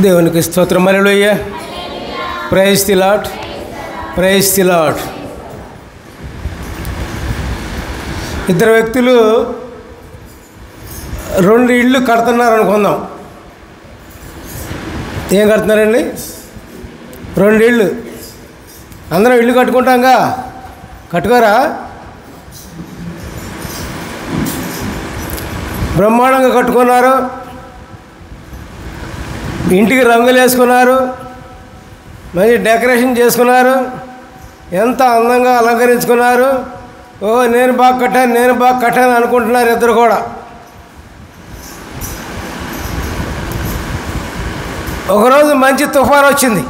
దేవునికి స్తోత్రం. హల్లెలూయా. Praise the lord. Praise the lord. ఇద్దరు వ్యక్తులు 2 ఇళ్ళు కడుతున్నారు అనుకుందాం. ఏం కడుతున్నారండి? 2 ఇళ్ళు. అందరం ఇల్లు కట్టుకుంటాంగా, కట్టుకోరా? బ్రహ్మాండంగా కట్టుకున్నారు, ఇంటికి రంగులు వేసుకున్నారు, మంచి డెకరేషన్ చేసుకున్నారు, ఎంత అందంగా అలంకరించుకున్నారు. ఓ నేను బాగా కట్టాను అనుకుంటున్నారు ఇద్దరు కూడా. ఒకరోజు మంచి తుఫాను వచ్చింది.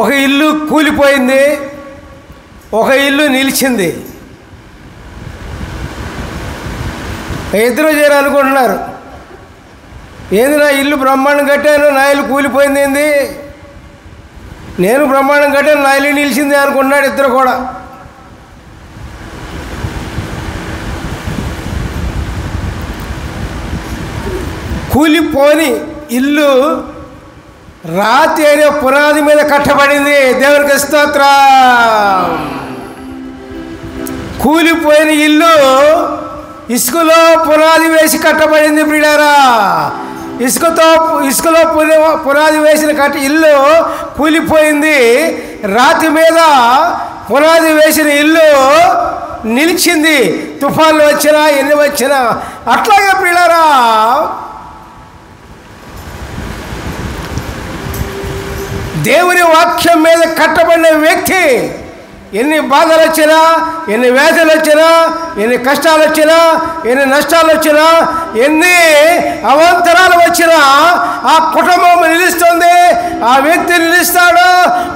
ఒక ఇల్లు కూలిపోయింది, ఒక ఇల్లు నిలిచింది. ఇద్దరు చేయాలనుకుంటున్నారు. ఏంది, నా ఇల్లు బ్రహ్మాండం కట్టాను, నా ఇల్లు కూలిపోయింది, ఏంది, నేను బ్రహ్మాండం కట్టాను, నా ఇల్లు నిలిచింది అనుకుంటున్నాడు ఇద్దరు కూడా. కూలిపోని ఇల్లు రాతి అనే పునాది మీద కట్టబడింది. దేవునికి స్తోత్రం. కూలిపోయిన ఇల్లు ఇసుకలో పునాది వేసి కట్టబడింది ప్రియులారా. ఇసుకలో పునాది వేసిన ఇల్లు కూలిపోయింది. రాతి మీద పునాది వేసిన ఇల్లు నిలిచింది. తుఫాన్లు వచ్చినా ఎన్ని వచ్చినా. అట్లాగే ప్రియులారా, దేవుని వాక్యం మీద కట్టబడిన వ్యక్తి ఎన్ని బాధలు వచ్చినా, ఎన్ని వేదనలు వచ్చినా, ఎన్ని కష్టాలు వచ్చినా, ఎన్ని నష్టాలు వచ్చినా, ఎన్ని అవాంతరాలు వచ్చినా ఆ కుటుంబం నిలుస్తుంది, ఆ వ్యక్తి నిలుస్తాడు,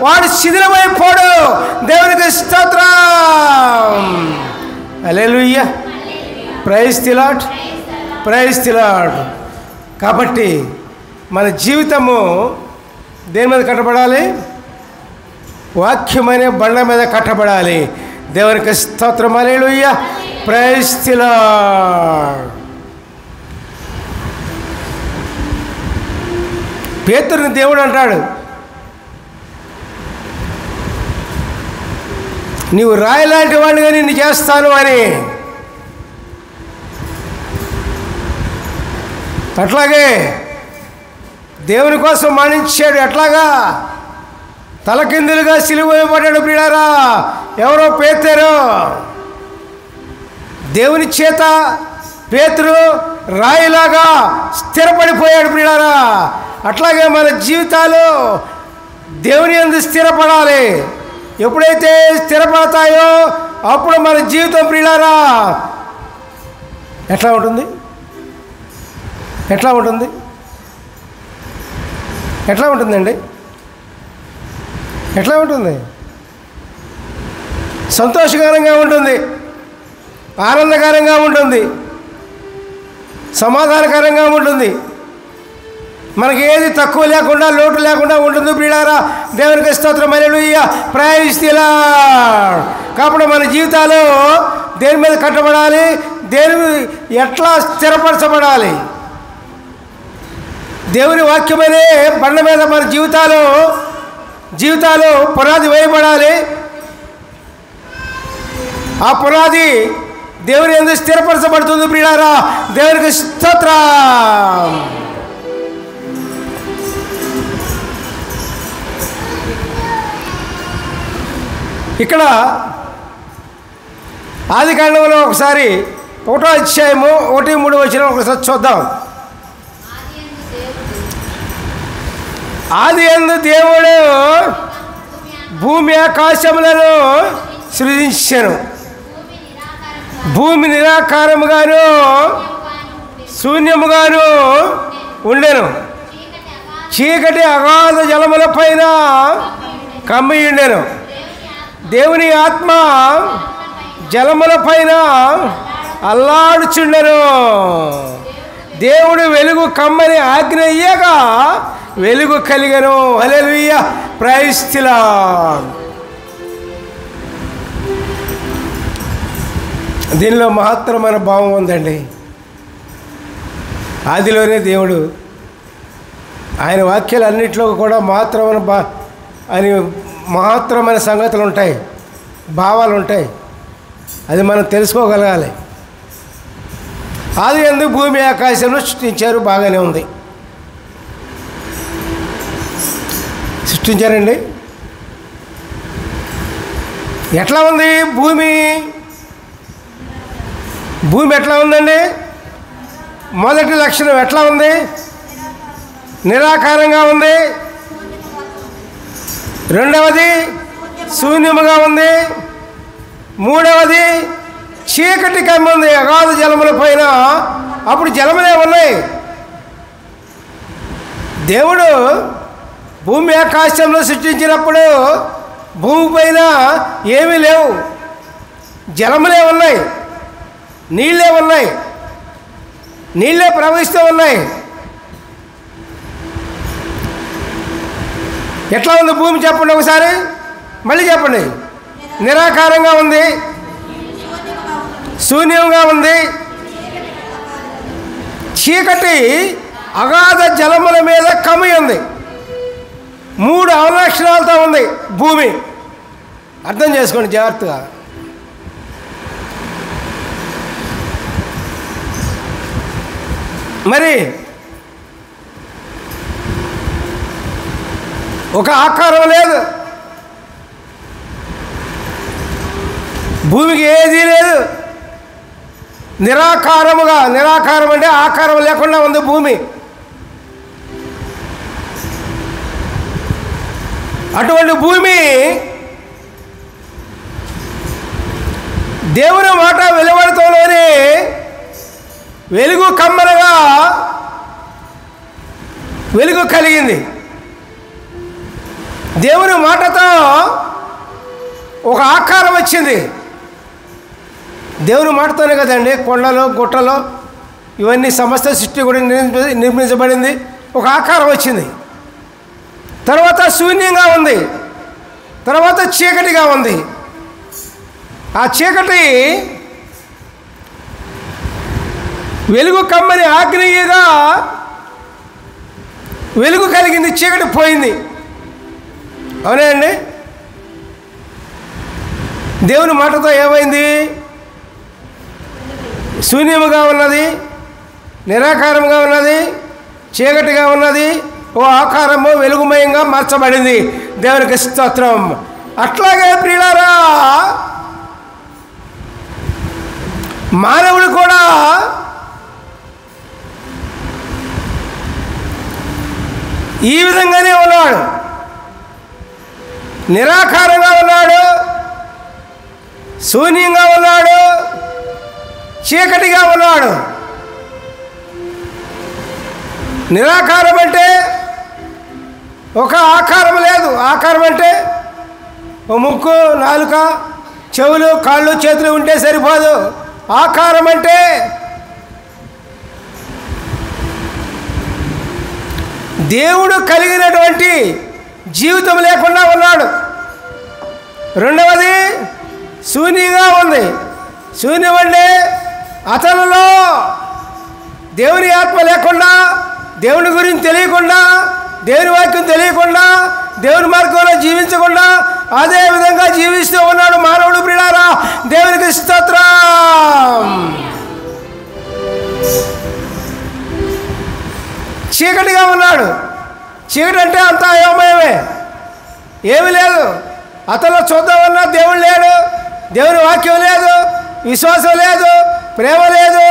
వాడు శిథిలమైపోడు. దేవునికి స్తోత్రం. హల్లెలూయా. Praise the lord. Praise the lord. కాబట్టి మన జీవితము దేని మీద కట్టబడాలి? వాక్యమైన బండ మీద కట్టబడాలి. దేవునికి స్తోత్రం. హల్లెలూయా. Praise the lord. పేతురుని దేవుడు అంటాడు, నీవు రాయి లాంటి వాడిగా నిన్ను చేస్తాను అని. అట్లాగే దేవుని కోసం మరణించాడు. ఎట్లాగా? తలకిందులుగా సిలువ వేయబడ్డాడు ప్రియులారా. ఎవరో పేతురు. దేవుని చేత పేతురు రాయిలాగా స్థిరపడిపోయాడు ప్రియులారా. అట్లాగే మన జీవితాలు దేవుని యందు స్థిరపడాలి. ఎప్పుడైతే స్థిరపడతాయో అప్పుడు మన జీవితం ప్రియులారా ఎట్లా ఉంటుంది? ఎట్లా ఉంటుంది? ఎట్లా ఉంటుందండి? ఎట్లా ఉంటుంది? సంతోషకరంగా ఉంటుంది, ఆనందకరంగా ఉంటుంది, సమాధానకరంగా ఉంటుంది. మనకి ఏది తక్కువ లేకుండా, లోటు లేకుండా ఉంటుంది ప్రియులారా. దేవునికి స్తోత్రం. హల్లెలూయా. Praise the lord. కాబట్టి మన జీవితాలు దేని మీద కట్టబడాలి? దేని ఎట్లా స్థిరపరచబడాలి? దేవుని వాక్యమనే బండ మీద మన జీవితాలు పునాది వేయబడాలి. ఆ పునాది దేవుని యందు స్థిరపరచబడుతుంది ప్రియులారా. దేవునికి స్తోత్రం. ఇక్కడ ఆదికాండంలో ఒకసారి 1వ అధ్యాయము 1-3 వచనం ఒకసారి చూద్దాం. ఆదియందు దేవుడు భూమి ఆకాశములను సృజించెను. భూమి నిరాకారముగాను శూన్యముగాను ఉండెను. చీకటి అగాధ జలముల పైన కమ్మి ఉండెను. దేవుని ఆత్మ జలముల పైన అల్లాడుచుండెను. దేవుడు వెలుగు కమ్మని ఆజ్ఞ ఇయ్యగా వెలుగు కలిగెను. హల్లెలూయా. Praise the lord. దీనిలో మహత్తరమైన భావం ఉందండి. ఆదిలోనే దేవుడు ఆయన వాక్యాలన్నింటిలో కూడా మహత్తరమైన సంగతులు ఉంటాయి, భావాలు ఉంటాయి. అది మనం తెలుసుకోగలగాలి. ఆది యందు భూమి ఆకాశంలో సృష్టించారు, బాగానే ఉంది. సృష్టించారండి. ఎట్లా ఉంది భూమి? భూమి ఎట్లా ఉందండి? మొదటి లక్షణం ఎట్లా ఉంది? నిరాకారంగా ఉంది. రెండవది శూన్యముగా ఉంది. మూడవది చీకటి కమ్మి ఉంది అగాధ జలముల పైన. అప్పుడు జలములే ఉన్నాయి. దేవుడు భూమి ఆకాశంలో సృష్టించినప్పుడు భూమి పైన ఏమీ లేవు, జలములే ఉన్నాయి, నీళ్ళే ఉన్నాయి, నీళ్ళే ప్రవహిస్తూ ఉన్నాయి. ఎట్లా ఉంది భూమి చెప్పండి ఒకసారి, మళ్ళీ చెప్పండి. నిరాకారంగా ఉంది, శూన్యంగా ఉంది, చీకటి అగాధ జలముల మీద కమ్మి ఉంది. 3 అవలక్షణాలతో ఉంది భూమి. అర్థం చేసుకోండి జాగ్రత్తగా. మరి ఒక ఆకారం లేదు, భూమికి ఏదీ లేదు. నిరాకారం అంటే ఆకారం లేకుండా ఉంది భూమి. అటువంటి భూమి దేవుని మాట వెలువడతోనే వెలుగు కమ్మనగా వెలుగు కలిగింది. దేవుని మాటతో ఒక ఆకారం వచ్చింది. దేవుని మాటతోనే కదండి కొండలు గుట్టలు ఇవన్నీ సమస్త సృష్టి కూడా నిర్మించబడింది. ఒక ఆకారం వచ్చింది. తర్వాత శూన్యంగా ఉంది, తర్వాత చీకటిగా ఉంది. ఆ చీకటి వెలుగు కమ్మని ఆగ్నేయగా వెలుగు కలిగింది, చీకటి పోయింది. అవునా అండి? దేవుని మాటతో ఏమైంది? శూన్యముగా ఉన్నది, నిరాకారంగా ఉన్నది, చీకటిగా ఉన్నది, ఓ ఆకారము వెలుగుమయంగా మార్చబడింది. దేవునికి స్తోత్రం. అట్లాగే ప్రియులారా, మానవుడు కూడా ఈ విధంగానే ఉన్నాడు. నిరాకారంగా ఉన్నాడు, శూన్యంగా ఉన్నాడు, చీకటిగా ఉన్నాడు. నిరాకారం అంటే ఒక ఆకారం లేదు. ఆకారం అంటే ఓ ముక్కు, నాలుక, చెవులు, కాళ్ళు, చేతులు ఉంటే సరిపోదు. ఆకారం అంటే దేవుడు కలిగినటువంటి జీవితం లేకుండా ఉన్నాడు. రెండవది శూన్యంగా ఉంది. శూన్యం అంటే అతనిలో దేవుని ఆత్మ లేకుండా, దేవుని గురించి తెలియకుండా, దేవుని వాక్యం తెలియకుండా, దేవుని మార్గంలో జీవించకుండా అదే విధంగా జీవిస్తూ ఉన్నాడు మానవుడు. ప్రియులారా, దేవునికి స్తోత్రం. చీకటిగా ఉన్నాడు. చీకటి అంటే అంతా అయోమయమే, ఏమీ లేదు. అతను చూద్దామన్నా దేవుడు లేడు, దేవుని వాక్యం లేదు, విశ్వాసం లేదు, ప్రేమ లేదు,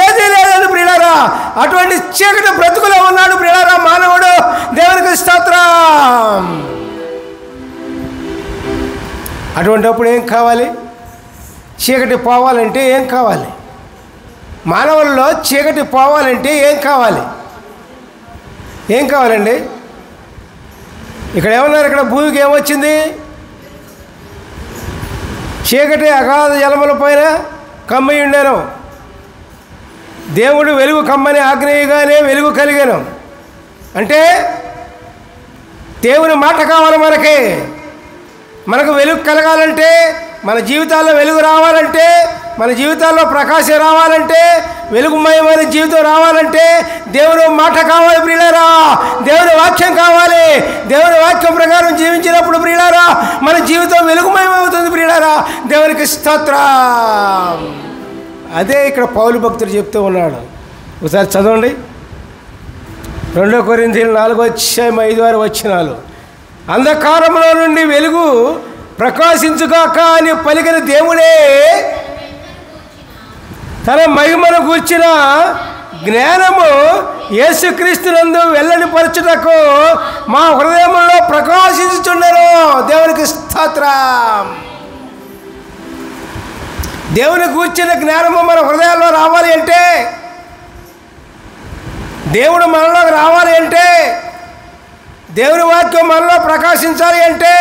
ఏదీ లేదని ప్రియులారా అటువంటి చీకటి బ్రతుకులో ఉన్నాడు ప్రియులారా మానవుడు. దేవునికి స్తోత్రం. అటువంటిప్పుడు ఏం కావాలి? చీకటి పోవాలంటే ఏం కావాలి? మానవుల్లో చీకటి పోవాలంటే ఏం కావాలి? ఏం కావాలండి? ఇక్కడ ఏమన్నారు? ఇక్కడ భూమికి ఏమొచ్చింది? చీకటి అగాధ జలముల పైన కమ్మి ఉండేను. దేవుడు వెలుగు కమ్మని ఆగ్నేయగానే వెలుగు కలిగాను. అంటే దేవుని మాట కావాలి మనకి. మనకు వెలుగు కలగాలంటే, మన జీవితాల్లో వెలుగు రావాలంటే, మన జీవితాల్లో ప్రకాశం రావాలంటే వెలుగుమయమైన జీవితం రావాలంటే దేవుని మాట కావాలి ప్రియులారా, దేవుని వాక్యం కావాలి. దేవుని వాక్యం ప్రకారం జీవించినప్పుడు ప్రియులారా మన జీవితం వెలుగుమయమవుతుంది ప్రియులారా. దేవునికి స్తోత్రం. అదే ఇక్కడ పౌలు భక్తుడు చెప్తూ ఉన్నాడు. ఒకసారి చదవండి 2 కొరింథీయులు 4:5-6 అంధకారంలో నుండి వెలుగు ప్రకాశించుగాక అని పలికిన దేవుడే తన మహిమను గూర్చిన జ్ఞానము యేసుక్రీస్తునందు వెల్లడిపరచుటకు మా హృదయములో ప్రకాశించుచుండెను. దేవునికి స్తోత్రం. దేవుని గూర్చిన జ్ఞానము మన హృదయాల్లో రావాలి అంటే, దేవుడు మనలోకి రావాలి అంటే, దేవుని వాక్యం మనలో ప్రకాశించాలి అంటే,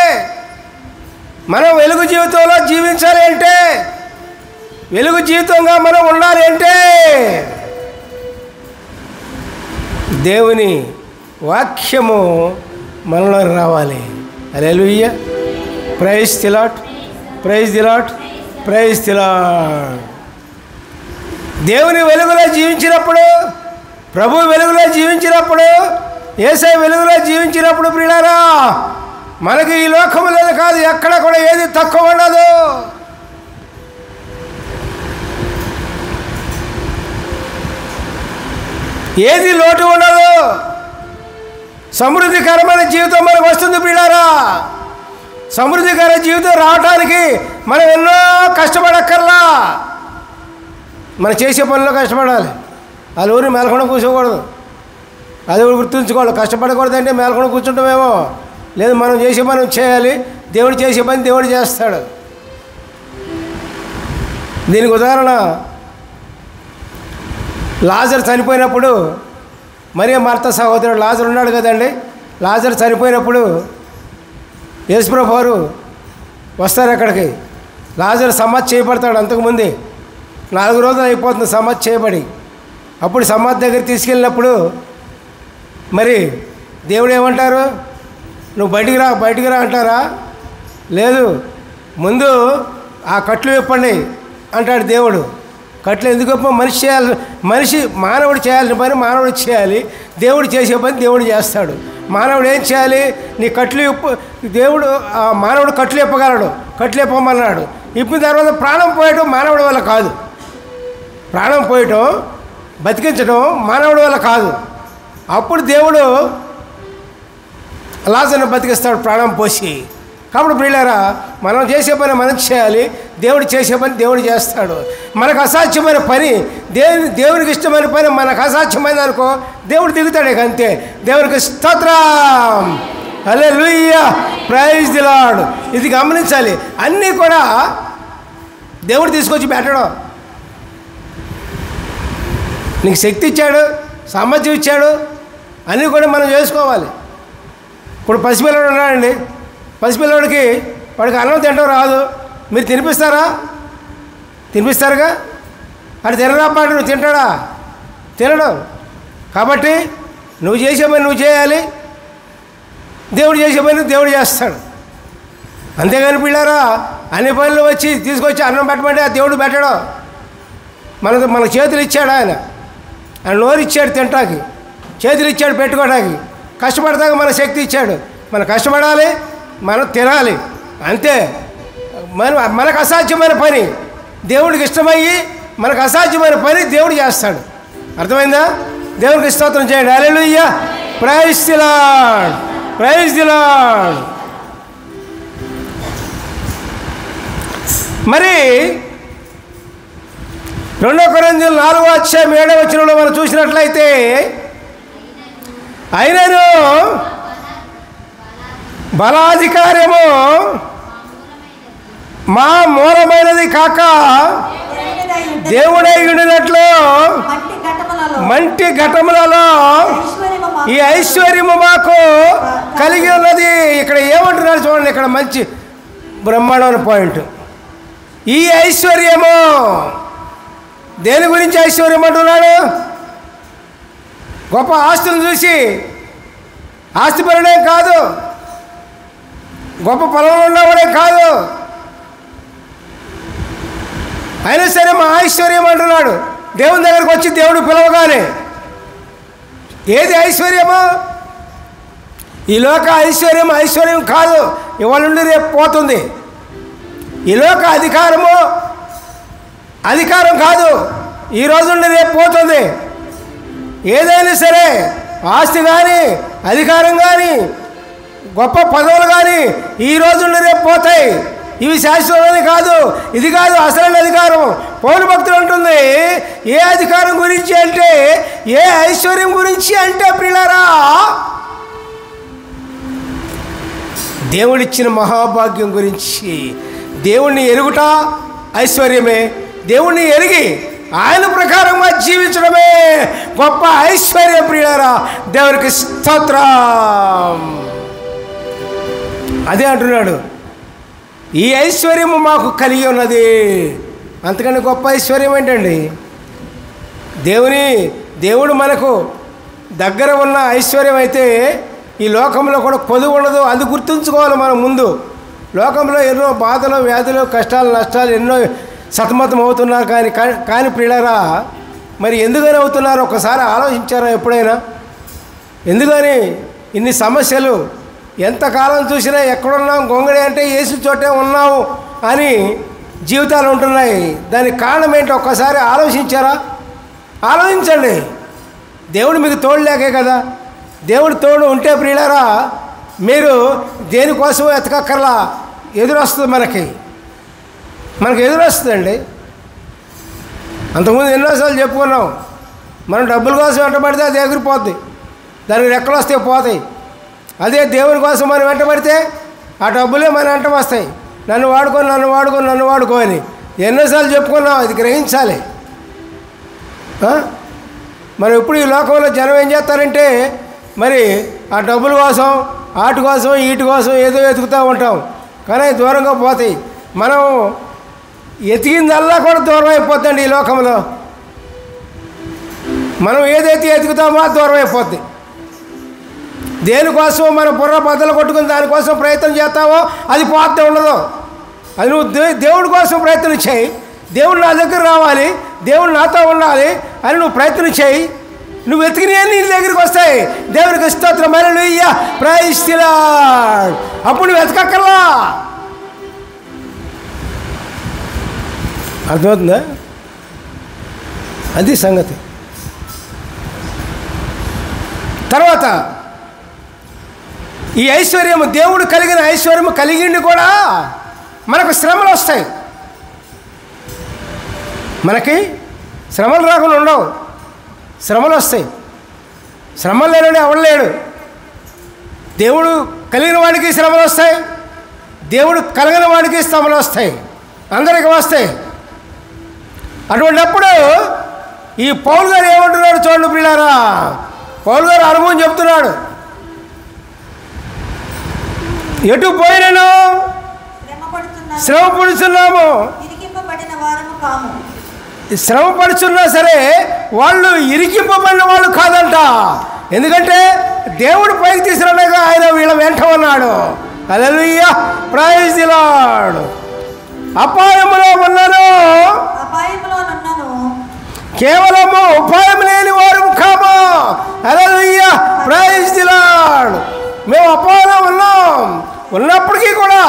మనం వెలుగు జీవితంలో జీవించాలి అంటే, వెలుగు జీవితంగా మనం ఉండాలి అంటే దేవుని వాక్యము మనలో రావాలి. హల్లెలూయా. Praise the lord, praise the lord, praise the lord. దేవుని వెలుగులో జీవించినప్పుడు, ప్రభు వెలుగులో జీవించినప్పుడు, యేసయ్య వెలుగులో జీవించినప్పుడు ప్రియులారా మనకి ఈ లోకములో కాదు ఎక్కడ కూడా ఏది తక్కువ ఉండదు. ఏది లోటు ఉండదు. సమృద్ధికరమైన జీవితం మనకు వస్తుంది ప్రియులారా. సమృద్ధికర జీవితం రావడానికి మనం ఎన్నో కష్టపడక్కర్లా. మనం చేసే పనిలో కష్టపడాలి. అది ఊరిని మేలకుండా కూర్చోకూడదు. అది గుర్తుంచుకోవాలి. కష్టపడకూడదంటే మేలకుండా కూర్చుంటామేమో. లేదు, మనం చేసే పని చేయాలి. దేవుడు చేసే పని దేవుడు చేస్తాడు. దీనికి ఉదాహరణ లాజరు చనిపోయినప్పుడు, మరియ మార్త సహోదరుడు లాజరు ఉన్నాడు కదండి. లాజరు చనిపోయినప్పుడు యేసుప్రభు వారు వస్తారు అక్కడికి. లాజరు సమాధి చేయబడతాడు. అంతకుముందే 4 రోజులు అయిపోతుంది సమాధి చేయబడి. అప్పుడు సమాధి దగ్గర తీసుకెళ్ళినప్పుడు మరి దేవుడు ఏమంటారు? నువ్వు బయటికి రా అంటారా? లేదు, ముందు ఆ కట్లు విప్పండి అంటాడు దేవుడు. కట్లు ఎందుకు విప్ప? మానవుడు చేయాల్సిన పని మానవుడు చేయాలి. దేవుడు చేసే పని దేవుడు చేస్తాడు. మానవుడు ఏం చేయాలి? నీ కట్లు విప్పు. దేవుడు మానవుడు కట్లు విప్పగలడు. కట్లు విప్పమన్నాడు. ఇప్పిన తర్వాత ప్రాణం పోయటం మానవుడి వల్ల కాదు. ప్రాణం పోయటం, బతికించడం మానవుడి వల్ల కాదు. అప్పుడు దేవుడు లాజరును బతికిస్తాడు ప్రాణం పోసి. కాబట్టి ప్రియులారా మనం చేసే పని మనం చేయాలి. దేవుడు చేసే పని దేవుడు చేస్తాడు. మనకు అసాధ్యమైన పని దేవునికి ఇష్టమైన పని మనకు అసాధ్యమైంది అనుకో, దేవుడు దిగుతాడు. ఇక అంతే. దేవునికి స్తోత్రం. హల్లెలూయా. Praise the lord. ఇది గమనించాలి. అన్నీ కూడా దేవుడు తీసుకొచ్చి పెట్టడం. నీకు శక్తి ఇచ్చాడు, సామర్థ్యం ఇచ్చాడు, అన్నీ కూడా మనం చేసుకోవాలి. ఇప్పుడు పసిపిల్లడు ఉన్నాడండి. పసిపిల్లడికి వాడికి అన్నం తినడం రాదు. మీరు తినిపిస్తారా? తినిపిస్తారుగా. అది తినరా పాటు నువ్వు తింటాడా? తినడం. కాబట్టి నువ్వు చేసే పని నువ్వు చేయాలి. దేవుడు చేసే పని దేవుడు చేస్తాడు. అంతేగాని పిల్లారా అన్ని పనులు తీసుకొచ్చి అన్నం పెట్టమంటే ఆ దేవుడు పెట్టడం. మన చేతులు ఇచ్చాడు ఆయన నోరు ఇచ్చాడు తింటాకి, చేతులు ఇచ్చాడు పెట్టుకోవడానికి, కష్టపడతాక మన శక్తి ఇచ్చాడు. మనం కష్టపడాలి, మనం తినాలి. అంతే. మనకు అసాధ్యమైన పని దేవుడికి ఇష్టమయ్యి మనకు అసాధ్యమైన పని దేవుడు చేస్తాడు. అర్థమైందా? దేవునికి స్తోత్రం చేయండి. హల్లెలూయా. Praise the lord, praise the lord. మరి 2 కొరింథీయులు 4:7 మనం చూసినట్లయితే, అయినను బలాధికారము మా మూలమైనది కాక దేవుడై ఉండినట్లు మంటి ఘటములలో ఈ ఐశ్వర్యము మాకు కలిగి ఉన్నది. ఇక్కడ ఏమంటున్నారు చూడండి. ఇక్కడ మంచి బ్రహ్మాండమైన పాయింట్. ఈ ఐశ్వర్యము దేని గురించి ఐశ్వర్యం అంటున్నాడు? గొప్ప ఆస్తులను చూసి ఆస్తిపరుడే కాదు, గొప్ప పొలంలో ఉన్నవాడే కాదు. అయినా సరే మా ఐశ్వర్యం అంటున్నాడు. దేవుని దగ్గరకు వచ్చి దేవుడు పిలవగానే ఏది ఐశ్వర్యమో? ఈ లోక ఐశ్వర్యం ఐశ్వర్యం కాదు, ఇవాళ నుండి రేపు పోతుంది. ఈ లోక అధికారము అధికారం కాదు, ఈ రోజు నుండి రేపు పోతుంది. ఏదైనా సరే ఆస్తి కానీ అధికారం కానీ గొప్ప పదవులు కానీ ఈ రోజు నుండి రేపు పోతాయి. ఇవి శాశ్వతమని కాదు, ఇది కాదు అసలైన అధికారం. పౌలు భక్తులు అంటుంది, ఏ అధికారం గురించి అంటే, ఏ ఐశ్వర్యం గురించి అంటే ప్రియులారా, దేవుడిచ్చిన మహాభాగ్యం గురించి. దేవుణ్ణి ఎరుగుట ఐశ్వర్యమే, దేవుణ్ణి ఎరిగి ఆయన ప్రకారంగా జీవించడమే గొప్ప ఐశ్వర్యం ప్రియులారా. దేవునికి స్తోత్రం. అదే అంటున్నాడు, ఈ ఐశ్వర్యము మాకు కలిగి ఉన్నది. అంతకంటే గొప్ప ఐశ్వర్యం ఏంటండి? దేవుడు మనకు దగ్గర ఉన్న ఐశ్వర్యం అయితే ఈ లోకంలో కూడా కొదువు ఉండదు. అది గుర్తుంచుకోవాలి మనం. ముందు లోకంలో ఎన్నో బాధలు, వ్యాధులు, కష్టాలు, నష్టాలు ఎన్నో సతమతం అవుతున్నారు. కానీ ప్రియులారా, మరి ఎందుకని అవుతున్నారు? ఒకసారి ఆలోచించారా ఎప్పుడైనా? ఎందుకని ఇన్ని సమస్యలు? ఎంతకాలం చూసినా ఎక్కడున్నాం, గొంగడి అంటే యేసు చోటే ఉన్నాము అని జీవితాలు ఉంటున్నాయి. దానికి కారణం ఏంటో ఒక్కసారి ఆలోచించారా? ఆలోచించండి. దేవుడు మీకు తోడు లేకే కదా. దేవుడు తోడు ఉంటే ప్రియులారా, మీరు దేనికోసం ఎతకక్కర్లా, ఎదురొస్తుంది మనకి ఎదురొస్తుందండి. అంతకుముందు ఎన్నోసార్లు చెప్పుకున్నాం, మనం డబ్బుల కోసం వెంటబడితే అది ఎగిరిపోద్ది, దానికి రెక్కలు వస్తే పోతాయి. అదే దేవుని కోసం మనం వెంటబడితే ఆ డబ్బులే మన వెంట వస్తాయి. నన్ను వాడుకో అని ఎన్నోసార్లు చెప్పుకున్నాం. అది గ్రహించాలి. మరి ఇప్పుడు ఈ లోకంలో జనం ఏం చేస్తారంటే, మరి ఆ డబ్బుల కోసం, ఆటి కోసం, వీటి కోసం ఏదో వెతుకుతూ ఉంటాం, కానీ దూరంగా పోతాయి. మనం ఎతికిందల్లా కూడా దూరం అయిపోద్దండి. ఈ లోకంలో మనం ఏదైతే ఎతుకుతామో అది దూరం అయిపోద్ది. దేనికోసం మనం బుర్ర బద్దలు కొట్టుకుని దానికోసం ప్రయత్నం చేస్తావో అది పోతే ఉండదు. అది నువ్వు దేవుడి కోసం ప్రయత్నం చేయి. దేవుడు నా దగ్గర రావాలి, దేవుడు నాతో ఉండాలి అని నువ్వు ప్రయత్నం చేయి. నువ్వు వెతికినవన్నీ నీ దగ్గరికి వస్తాయి. దేవునికి స్తోత్రం, హల్లెలూయా, ప్రైజ్ ది లార్డ్. అప్పుడు నువ్వు వెతకక్కర్లా. అర్థమవుతుందా? అది సంగతి. తర్వాత ఈ ఐశ్వర్యము, దేవుడు కలిగిన ఐశ్వర్యము కలిగిండి కూడా మనకు శ్రమలు వస్తాయి. మనకి శ్రమలు రాకుండా ఉండవు, శ్రమలు వస్తాయి. శ్రమలు లేని ఎవడలేడు. దేవుడు కలిగిన వాడికి శ్రమలు వస్తాయి, దేవుడు కలిగిన వాడికి శ్రమలు వస్తాయి, అందరికీ వస్తాయి. అటువంటిప్పుడు ఈ పౌలు గారు ఏమంటున్నాడు చూడండి ప్రియులారా. పౌలు గారు అనుభవం చెప్తున్నాడు. ఎటు పోయినను శ్రమ పడుతున్నాము. శ్రమ పడుతున్నా సరే వాళ్ళు ఇరికింపబడిన వాళ్ళు కాదంట. ఎందుకంటే దేవుడు పైకి తీసుకురాగా ఆయన వీళ్ళ వెంట ఉన్నాడు. హల్లెలూయా, ప్రైజ్ ది లార్డ్. అపాయములో ఉన్నాను, కేవలము ఉపాయం లేని వారు కాము. హల్లెలూయా, ప్రైజ్ ది లార్డ్. మేము అపాయంలో ఉన్నప్పటికీ కూడా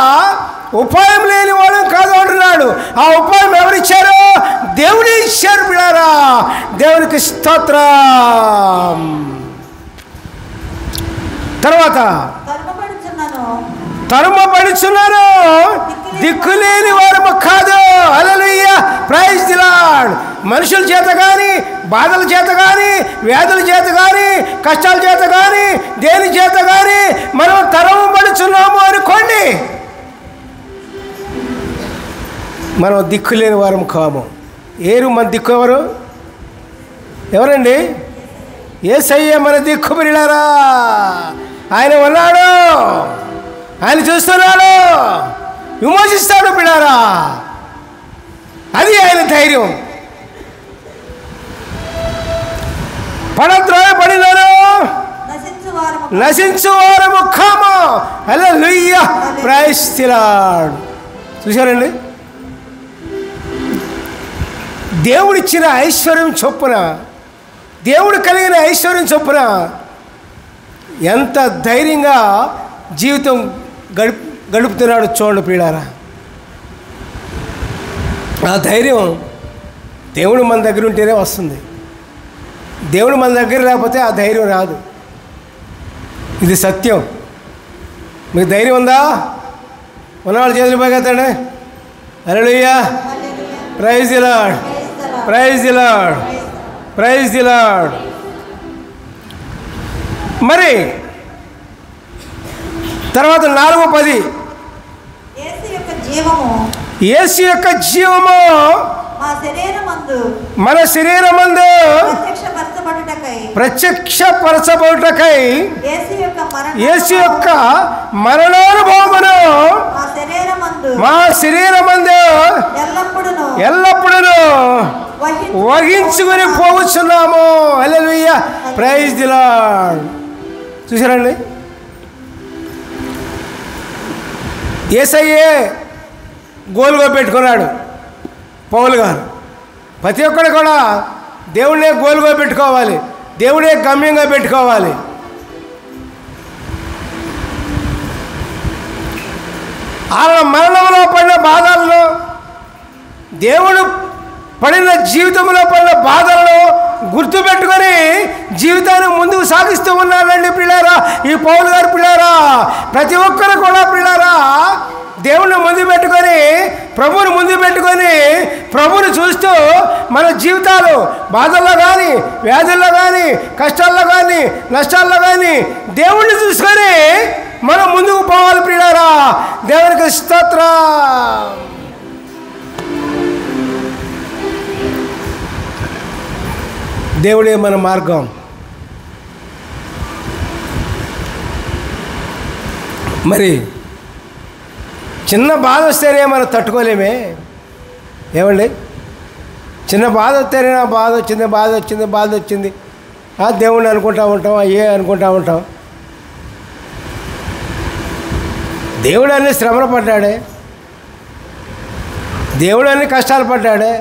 ఉపాయం లేని వాళ్ళం కాదు అంటున్నాడు. ఆ ఉపాయం ఎవరిచ్చారు? దేవుడు ఇచ్చారు పిల్లారా. దేవునికి స్తోత్రం. తర్వాత తరుమబడుచున్నాను, దిక్కులేని వారము కాదు. హల్లెలూయా, ప్రైజ్ ది లార్డ్. మనుషుల చేత కానీ, బాధల చేత కానీ, వ్యాధుల చేత కానీ, కష్టాల చేత కానీ, దేని చేత కానీ మనం తరుమబడుచున్నాము అనుకోండి, మనం దిక్కులేని వారం కాము. మన దిక్కు ఎవరండి? యేసయ్య మన దిక్కు పిల్లారా. ఆయన ఉన్నాడు, ఆయన చూస్తున్నాడు, విమోచిస్తాడు పిల్లారా. అది ఆయన ధైర్యం. పడద్రోయబడినాను, నశించు వారము కాము. హల్లెలూయా, ప్రైజ్ ది లార్డ్. చూశారండి, దేవుడిచ్చిన ఐశ్వర్యం చొప్పున, దేవుడు కలిగిన ఐశ్వర్యం చొప్పున ఎంత ధైర్యంగా జీవితం గడుపుతున్నాడు చూడండి ప్రియులారా. ఆ ధైర్యం దేవుడు మన దగ్గర ఉంటేనే వస్తుంది. దేవుడు మన దగ్గర లేకపోతే ఆ ధైర్యం రాదు. ఇది సత్యం. మీకు ధైర్యం ఉందా? ఉన్నవాళ్ళు చేతులు పైకెత్తండి. హల్లెలూయా, praise the lord, praise the lord, praise the lord. మరి తర్వాత 4:10 యేసు యొక్క జీవము మన శరీరమందు ప్రత్యక్షపరచబడుటకై యేసు యొక్క మరణానుభవమును మా శరీరమందు ఎల్లప్పుడూ వహించుకొని పోవచ్చున్నాము. హల్లెలూయా, ప్రైజ్ ది లార్డ్. చూసారండి, యేసయ్యే గోలుగా పెట్టుకున్నాడు పౌలు గారు. ప్రతి ఒక్కరు కూడా దేవుడే గోలుగా పెట్టుకోవాలి, దేవుడే గమ్యంగా పెట్టుకోవాలి. ఆయన మరణంలో పడిన బాధలను, దేవుడు పడిన జీవితంలో పడిన బాధలను గుర్తుపెట్టుకొని జీవితాన్ని ముందుకు సాగిస్తూ ఉన్నారండి పిల్లారా. ఈ పౌలు గారు పిల్లారా, ప్రతి ఒక్కరు కూడా పిల్లారా దేవుని ముందు పెట్టుకొని, ప్రభువుని ముందు పెట్టుకొని, ప్రభువుని చూస్తూ మన జీవితాలు బాధల్లో కానీ, వ్యాధుల్లో కానీ, కష్టాల్లో కానీ, నష్టాల్లో కానీ దేవుణ్ణి చూసుకొని మనం ముందుకు పోవాలి ప్రియులారా. దేవునికి స్తోత్రం. దేవుడే మన మార్గం. మరి చిన్న బాధ వస్తేనే మనం తట్టుకోలేమే. ఏమండి, చిన్న బాధ వస్తేనే నా బాధ వచ్చింది, బాధ వచ్చింది దేవుణ్ణి అనుకుంటా ఉంటాం, అయ్యే అనుకుంటా ఉంటాం. దేవుడు అన్ని శ్రమలు పడ్డాడే, దేవుడు అన్ని కష్టాలు పడ్డాడే,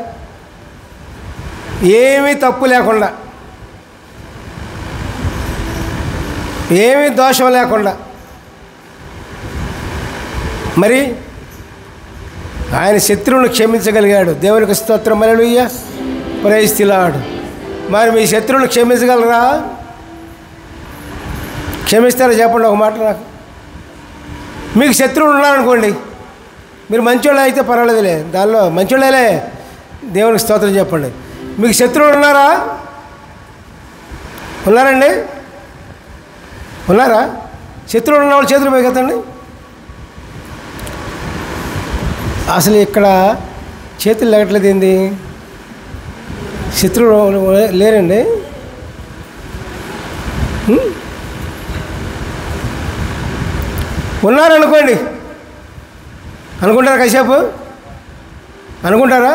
ఏమీ తప్పు లేకుండా, ఏమీ దోషం లేకుండా. మరి ఆయన శత్రువును క్షమించగలిగాడు. దేవునికి స్తోత్రం. హల్లెలూయా, ప్రైజ్ ది లార్డ్. మరి మీ శత్రువును క్షమించగలరా? క్షమిస్తారా చెప్పండి ఒక మాట నాకు. మీకు శత్రువులు ఉన్నారనుకోండి, మీరు మంచోళ్ళు అయితే పర్వాలేదులే, దానిలో మంచోళ్ళేలే, దేవునికి స్తోత్రం చెప్పండి. మీకు శత్రువులు ఉన్నారా? ఉన్నారండి? ఉన్నారా? శత్రువులు ఉన్న వాళ్ళు చేతులు పైకెత్తండి. అసలు ఇక్కడ చేతులు లేగట్లేదు ఏంది? శత్రువులు లేరండి? ఉన్నారనుకోండి, అనుకుంటారా? కాసేపు అనుకుంటారా?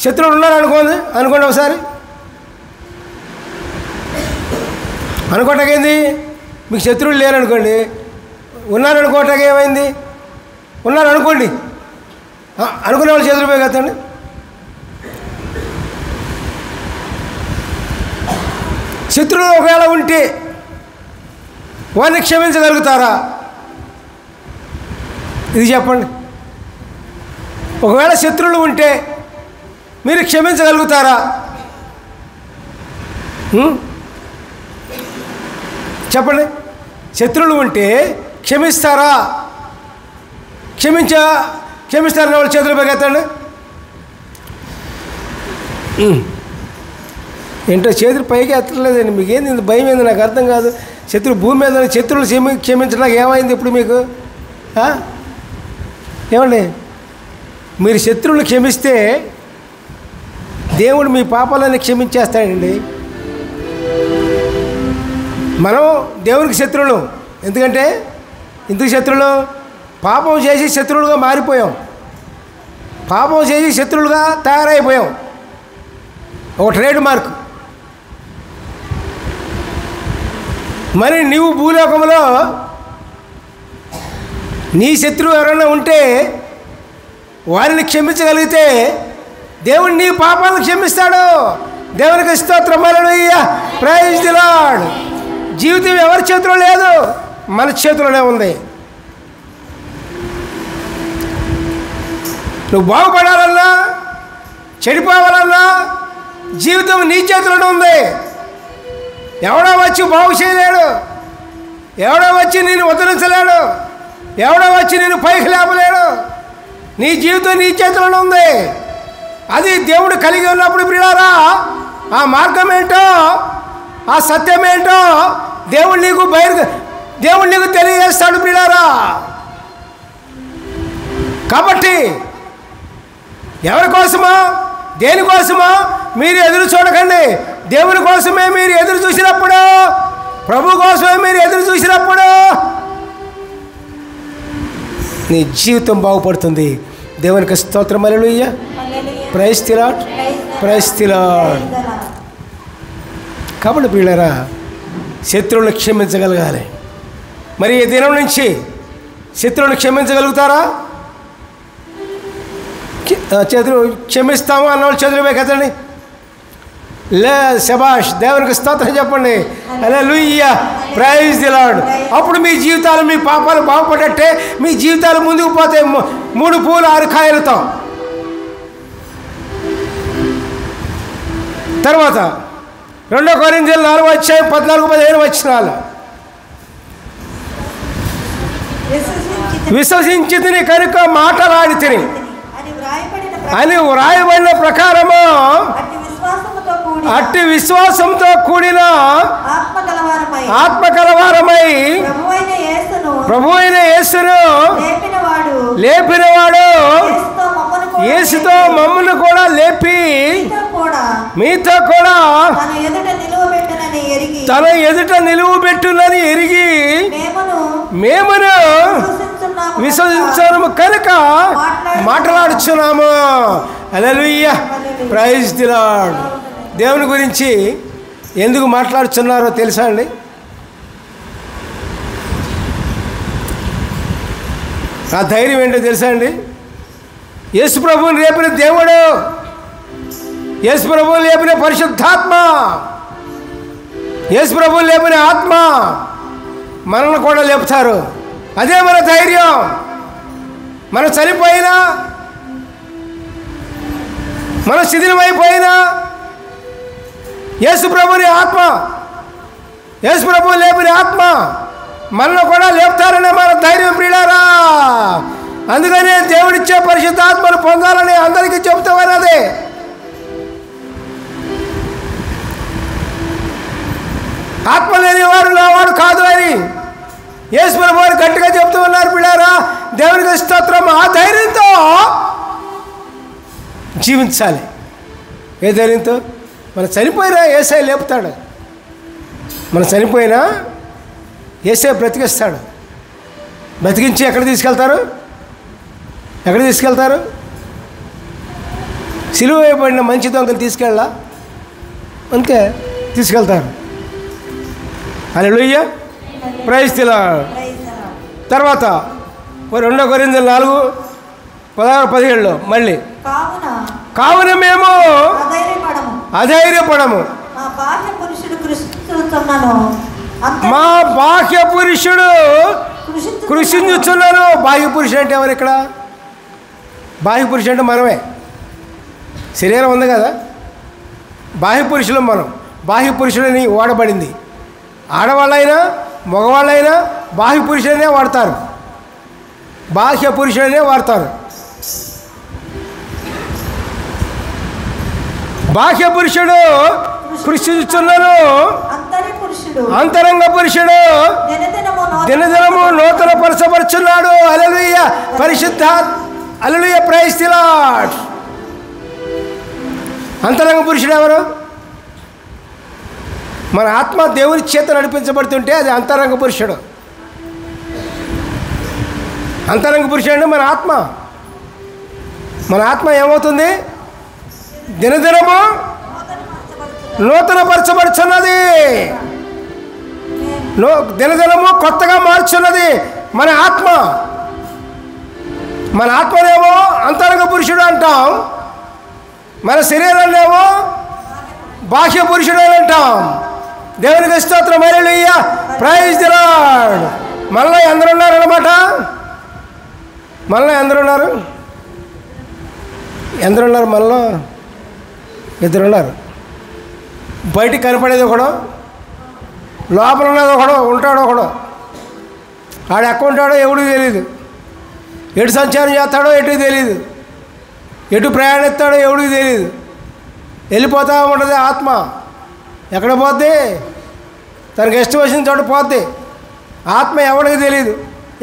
శత్రువులు ఉన్నారు అనుకోండి ఒకసారి. అనుకోవటాకేంది? మీకు శత్రువులు లేరనుకోండి, ఉన్నారనుకోవటానికి ఏమైంది? ఉన్నారు అనుకోండి, అనుకునే వాళ్ళు చేతులు పోయి కదండి. శత్రువులు ఒకవేళ ఉంటే వారిని క్షమించగలుగుతారా? ఇది చెప్పండి. ఒకవేళ శత్రువులు ఉంటే మీరు క్షమించగలుగుతారా? చెప్పండి. శత్రువులు ఉంటే క్షమిస్తారా? క్షమిస్తారని వాళ్ళు చేతులు పైకెత్తండి. ఏంటో చేతులు పైకి ఎత్తలేదండి. మీకేంది ఇంత భయం ఏంది? నాకు అర్థం కాదు. భూమి మీద శత్రువులు క్షమించడానికి ఏమైంది ఇప్పుడు మీకు? ఏమండి, మీరు శత్రువులు క్షమిస్తే దేవుడు మీ పాపాలని క్షమించేస్తాడండి. మనం దేవునికి శత్రువులు. ఎందుకంటే ఎందుకు శత్రువులు? పాపం చేసి శత్రువులుగా మారిపోయాం, పాపం చేసి శత్రువులుగా తయారైపోయాం. ఒక ట్రేడ్ మార్క్. మరి నీవు భూలోకంలో నీ శత్రువు ఎవరైనా ఉంటే వారిని క్షమించగలిగితే దేవుడు నీ పాపాలను క్షమిస్తాడు. దేవునికి స్తోత్రం. హల్లెలూయా. Praise the lord. జీవితం ఎవరి చేతిలో లేదు, మన చేతిలోనే ఉంది. నువ్వు బాగుపడాలన్నా చెడిపోవాలన్నా జీవితం నీ చేతిలోనే ఉంది. ఎవడో వచ్చి బాగు చేయలేడు, ఎవడో వచ్చి నేను ఉద్ధరించలేడు, ఎవడో వచ్చి నేను పైకి లేపలేడు. నీ జీవితం నీ చేతిలోనే ఉంది. అది దేవుడు కలిగి ఉన్నప్పుడు ప్రియులారా, ఆ మార్గం ఏంటో, ఆ సత్యం ఏంటో దేవుడు నీకు తెలియజేస్తాడు ప్రియులారా. కాబట్టి ఎవరి కోసమో దేనికోసమో మీరు ఎదురు చూడకండి. దేవుని కోసమే మీరు ఎదురు చూసినప్పుడు, ప్రభు కోసమే మీరు ఎదురు చూసినప్పుడు నీ జీవితం బాగుపడుతుంది. దేవునికి స్తోత్రం. హల్లెలూయా. Praise the lord. Praise the lord. కాబట్టి ప్రియులారా, శత్రువులను క్షమించగలగాలి. మరి ఈ దినం నుంచి శత్రువులను క్షమించగలుగుతారా? చేతులు క్షమిస్తాము అన్నవాళ్ళు చేతులు కదండి. లే శబాష్. దేవునికి స్తోత్రం చెప్పండి. హల్లెలూయా. Praise the lord. అప్పుడు మీ జీవితాలు, మీ పాపాలు బాగుపడట్టే మీ జీవితాలు ముందుకు పోతాయి 3 పూలు 6 కాయలతో. తర్వాత 2 కొరింథీయులు 4:14-15 వచనాలు. విశ్వసించితిని కనుక మాటలాడితిని అని వ్రాయబడిన ప్రకారము అట్టి విశ్వాసంతో కూడిన ఆత్మ కలవారమై ప్రభువైన యేసును లేపినవాడు యేసుతో మమ్మల్ని కూడా లేపి మీతో కూడా తన ఎదుట నిలువబెట్టునని ఎరిగి మేమును విశ్వసించము కనుక మాట్లాడుచున్నాము. హల్లెలూయా. Praise the lord. దేవుని గురించి ఎందుకు మాట్లాడుతున్నారో తెలుసా అండి? ఆ ధైర్యం ఏంటో తెలుసా అండి? యేసు ప్రభువుని లేపిన దేవుడు, యేసు ప్రభువుని లేపిన పరిశుద్ధాత్మ, యేసు ప్రభువుని లేపిన ఆత్మ మనల్ని కూడా లేపుతారు. అదే మన ధైర్యం. మనం చనిపోయినా, మనం శిథిలమైపోయినా యేసు ప్రభువుని ఆత్మ, యేసు ప్రభువు లేపిన ఆత్మ మనల్ని కూడా లేపుతారనే మన ధైర్యం ప్రియులారా. అందుకనే దేవుడిచ్చే పరిశుద్ధాత్మను పొందాలని అందరికీ చెబుతామన్నది. ఆత్మ లేనివాడు నావాడు కాదు అని యేసు ప్రభువు గట్టిగా చెప్తూ ఉన్నారు ప్రియులారా. దేవునికి స్తోత్రం. ఆ ధైర్యంతో జీవించాలి. ఏ ధైర్యంతో? మనం చనిపోయినా యేసయ్య లేపుతాడు. మనం చనిపోయినా యేసయ్య బ్రతికిస్తాడు. బ్రతికించి ఎక్కడ తీసుకెళ్తారు? ఎక్కడ తీసుకెళ్తారు? సిలువ వేయబడిన మంచి దొంగను తీసుకెళ్ళా అంతే, తీసుకెళ్తారు. హల్లెలూయా. Praise the lord. తర్వాత 2 కొరింథీయులు 4:16-17 మళ్ళీ కావున మేము అధైర్యపడము, మా బాహ్య పురుషుడు కృషించుచున్నాను. బాహ్య పురుషుడు అంటే ఎవరు ఇక్కడ? బాహ్య పురుషుడు అంటే మనమే. శరీరం ఉంది కదా, బాహ్య పురుషులు మనం. బాహ్య పురుషుడని వాడబడింది. ఆడవాళ్ళైనా మగవాళ్ళైనా బాహ్య పురుషుడనే వాడతారు, బాహ్య పురుషుడనే వాడతారు. బాహ్య పురుషుడు కృషించుచున్నాను, అంతరంగ పురుషుడు దినదినము నూతన పరచబడుచున్నాడు. హల్లెలూయా. పరిశుద్ధ. హల్లెలూయా. Praise the lord. అంతరంగ పురుషుడు ఎవరు? మన ఆత్మ దేవుని చేత నడిపించబడుతుంటే అది అంతరంగ పురుషుడు. అంతరంగ పురుషుడు అంటే మన ఆత్మ. మన ఆత్మ ఏమవుతుంది? దినదినము నూతన పరచబడుచున్నది, దినదినము కొత్తగా మార్చున్నది మన ఆత్మ. మన ఆత్మనేమో అంతరంగ పురుషుడు అంటాం, మన శరీరాన్ని ఏమో బాహ్య పురుషుడు అని అంటాం. దేవునికి స్తోత్రం, హల్లెలూయా, ప్రైజ్ ది లార్డ్. మనలో ఎందరు ఉన్నారు అన్నమాట? మనలో ఎందరున్నారు? మనలో ఇద్దరున్నారు. బయటికి కనపడేది ఒకడు, లోపల ఉన్నది ఒకడు, ఉంటాడు ఒకడు. ఆడు ఎక్కడ ఉంటాడో ఎవడికి తెలియదు, ఎటు సంచారం చేస్తాడో ఎటు తెలియదు, ఎటు ప్రయాణిస్తాడో ఎవడికి తెలియదు. వెళ్ళిపోతూ ఉంటుంది ఆత్మ. ఎక్కడ పోద్ది? తనకి ఇష్టం వచ్చిన చోట పోద్ది. ఆత్మ ఎవడికి తెలియదు,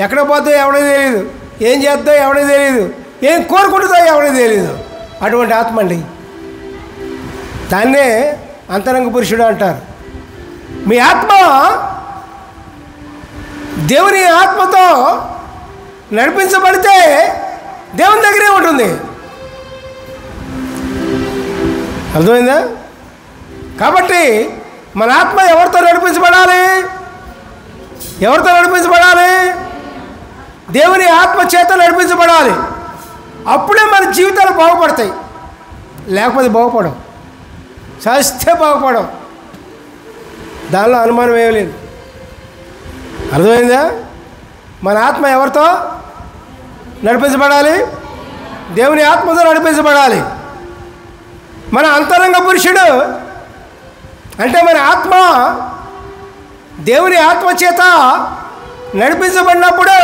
ఎక్కడ పోద్దో ఎవడికి తెలియదు, ఏం చేద్దో ఎవడికి తెలియదు, ఏం కోరుకుంటుందో ఎవడికి తెలియదు. అటువంటి ఆత్మ అండి. దాన్నే అంతరంగ పురుషుడు అంటారు. మీ ఆత్మ దేవుని ఆత్మతో నడిపించబడితే దేవుని దగ్గరే ఉంటుంది. అర్థమైందా? కాబట్టి మన ఆత్మ ఎవరితో నడిపించబడాలి? ఎవరితో నడిపించబడాలి? దేవుని ఆత్మ చేత నడిపించబడాలి. అప్పుడే మన జీవితాలు బాగుపడతాయి. లేకపోతే బాగుపడవు, చస్తే బాగుపడవు. దానిలో అనుమానం ఏమీ లేదు. అర్థమైందా? మన ఆత్మ ఎవరితో నడిపించబడాలి? దేవుని ఆత్మతో నడిపించబడాలి. మన అంతరంగ పురుషుడు అంటే మన ఆత్మ దేవుని ఆత్మ చేత నడిపించబడినప్పుడు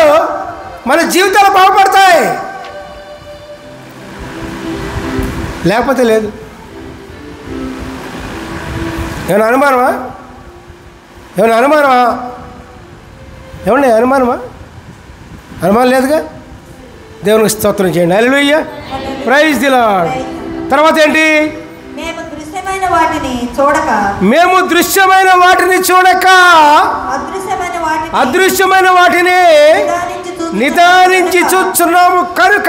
మన జీవితాలు బాగుపడతాయి. లేకపోతే లేదు. ఏమైనా అనుమానమా? ఏమండి అనుమానమా? అనుమానం లేదుగా. దేవునికి స్తోత్రం చేయండి. హల్లెలూయా, ప్రైజ్ ది లార్డ్. తర్వాత ఏంటి? మేము దృశ్యమైన వాటిని చూడక అదృశ్యమైన వాటిని నిదానించి చూస్తున్నాము కనుక.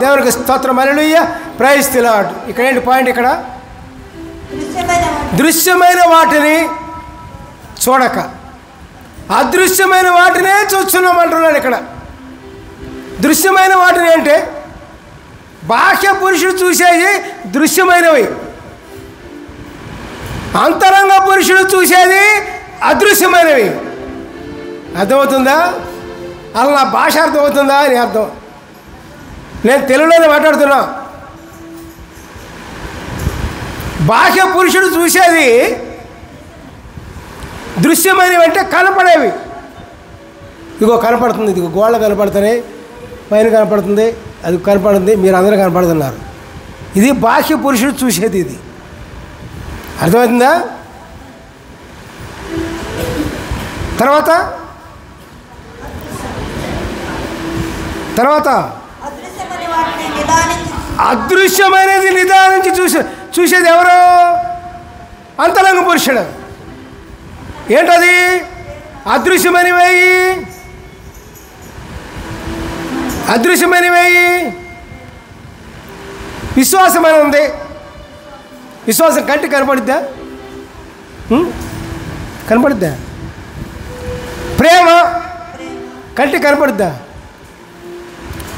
దేవునికి స్తోత్రం, హల్లెలూయా, ప్రైజ్ ది లార్డ్. ఇక్కడ ఏంటి పాయింట్? ఇక్కడ దృశ్యమైన వాటిని చూడక అదృశ్యమైన వాటినే చూస్తున్నాం అంటున్నాడు. ఇక్కడ దృశ్యమైన వాటిని అంటే బాహ్య పురుషుడు చూసేది దృశ్యమైనవి, అంతరంగ పురుషుడు చూసేది అదృశ్యమైనవి. అర్థమవుతుందా? అలా నా భాష అర్థమవుతుందా అని అర్థం. నేను తెలుగులోనే మాట్లాడుతున్నా. బాహ్య పురుషుడు చూసేది దృశ్యమైనవి అంటే కనపడేవి. ఇదిగో కనపడుతుంది, ఇదిగో గోళ్ళ కనపడుతున్నాయి, పైన కనపడుతుంది, అది కనపడుతుంది, మీరు అందరూ కనపడుతున్నారు. ఇది బాహ్య పురుషుడు చూసేది. ఇది అర్థమవుతుందా? తర్వాత అదృశ్యమైనది నిదానించి చూసేది ఎవరు? అంతరంగ పురుషుడు. ఏంటది? అదృశ్యమైనవి విశ్వాసం అని ఉంది. విశ్వాసం కంటికి కనపడుద్దా? కనపడుద్దా? ప్రేమ కంటికి కనపడుద్దా?